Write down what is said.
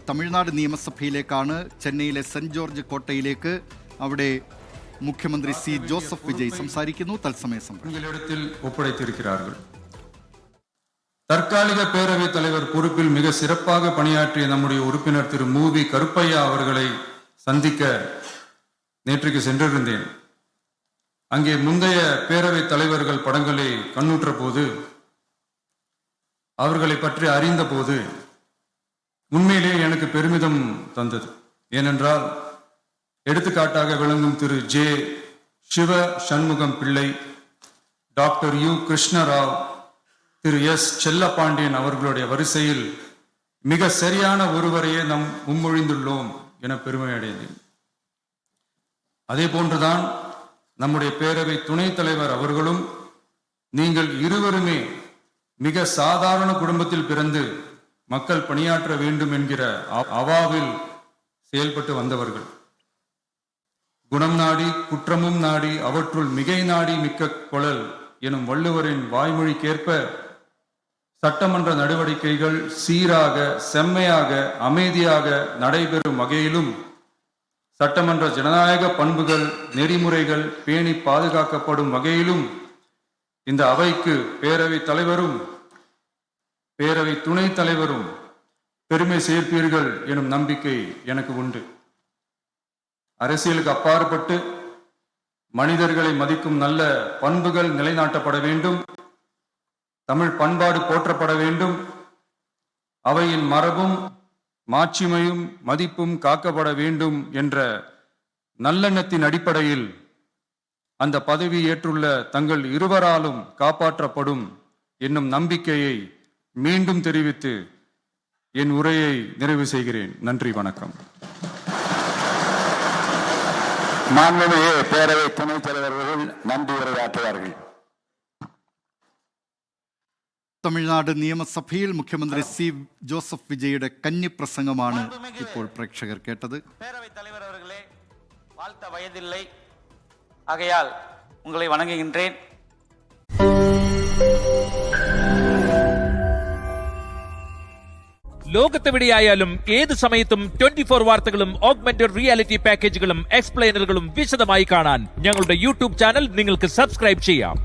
തമിഴ്നാട് നിയമസഭയിലേക്കാണ് ചെന്നൈയിലെ saint George കോട്ടയിലേക്ക്. അവിടെ മുഖ്യമന്ത്രി സി ജോസഫ് വിജയ് സംസാരിക്കുന്നു. തത്സമയ உங்களிடத்தில் ஒப்படைத்திருக்கிறார்கள். தற்காலிக பேரவைத் தலைவர் பொறுப்பில் மிக சிறப்பாக பணியாற்றிய நம்முடைய உறுப்பினர் திரு மூவி கருப்பையா அவர்களை சந்திக்க நேற்றுக்கு சென்றிருந்தேன். அங்கே முந்தைய பேரவைத் தலைவர்கள் படங்களை கண்ணுற்ற போது, அவர்களை பற்றி அறிந்த போது உண்மையிலே எனக்கு பெருமிதம் தந்தது. ஏனென்றால் எடுத்துக்காட்டாக விளங்கும் திரு ஜே சிவ சண்முகம் பிள்ளை, டாக்டர் யு கிருஷ்ணராவ், திரு எஸ் செல்லப்பாண்டியன் அவர்களுடைய வரிசையில் மிக சரியான ஒருவரையே நாம் முன்மொழிந்துள்ளோம் என பெருமை அடைந்தேன். அதே போன்றுதான் நம்முடைய பேரவை துணைத் தலைவர் அவர்களும் நீங்கள் இருவருமே மிக சாதாரண குடும்பத்தில் பிறந்து மக்கள் பணியாற்ற வேண்டும் என்கிற அவாவில் செயல்பட்டு வந்தவர்கள். குணம் நாடி குற்றமும் நாடி அவற்றுள் மிகை நாடி மிக்க கொளல் எனும் வள்ளுவரின் வாய்மொழிக்கேற்ப சட்டமன்ற நடவடிக்கைகள் சீராக, செம்மையாக, அமைதியாக நடைபெறும் வகையிலும் சட்டமன்ற ஜனநாயக பண்புகள், நெறிமுறைகள் பேணி பாதுகாக்கப்படும் வகையிலும் இந்த அவைக்கு பேரவை தலைவரும் பேரவை துணைத் தலைவரும் பெருமை சேர்ப்பீர்கள் எனும் நம்பிக்கை எனக்கு உண்டு. அரசியலுக்கு அப்பாற்பட்டு மனிதர்களை மதிக்கும் நல்ல பண்புகள் நிலைநாட்டப்பட வேண்டும். தமிழ் பண்பாடு போற்றப்பட வேண்டும். அவையின் மரபும் மாட்சிமையும் மதிப்பும் காக்கப்பட வேண்டும் என்ற நல்லெண்ணத்தின் அடிப்படையில் அந்த பதவி ஏற்றுள்ள தங்கள் இருவராலும் காப்பாற்றப்படும் என்னும் நம்பிக்கையை மீண்டும் தெரிவித்து என் உரையை நிறைவு செய்கிறேன். நன்றி, வணக்கம். மாண்புமிகு பேரவை துணைத் தலைவர்கள் நன்றி உரையாற்றுவார்கள். തമിഴ്നാട് നിയമസഭയിൽ മുഖ്യമന്ത്രി സി ജോസഫ് വിജയുടെ കന്നിപ്രസംഗമാണ് ഇപ്പോൾ പ്രേക്ഷകർ കേട്ടത്. பேரவைத் தலைவர் அவர்களே, வாழ்த்த வயதில்லை, ஆகையால் உங்களை வணங்குகின்றேன். ലോകത്തെവിടെയായാലും ഏത് സമയത്തും 24 വാർത്തകളും ഓഗ്മെന്റഡ് റിയാലിറ്റി പാക്കേജുകളും എക്സ്പ്ലെയിനറുകളും വിശദമായി കാണാൻ ഞങ്ങളുടെ യൂട്യൂബ് ചാനൽ നിങ്ങൾക്ക് സബ്സ്ക്രൈബ് ചെയ്യാം.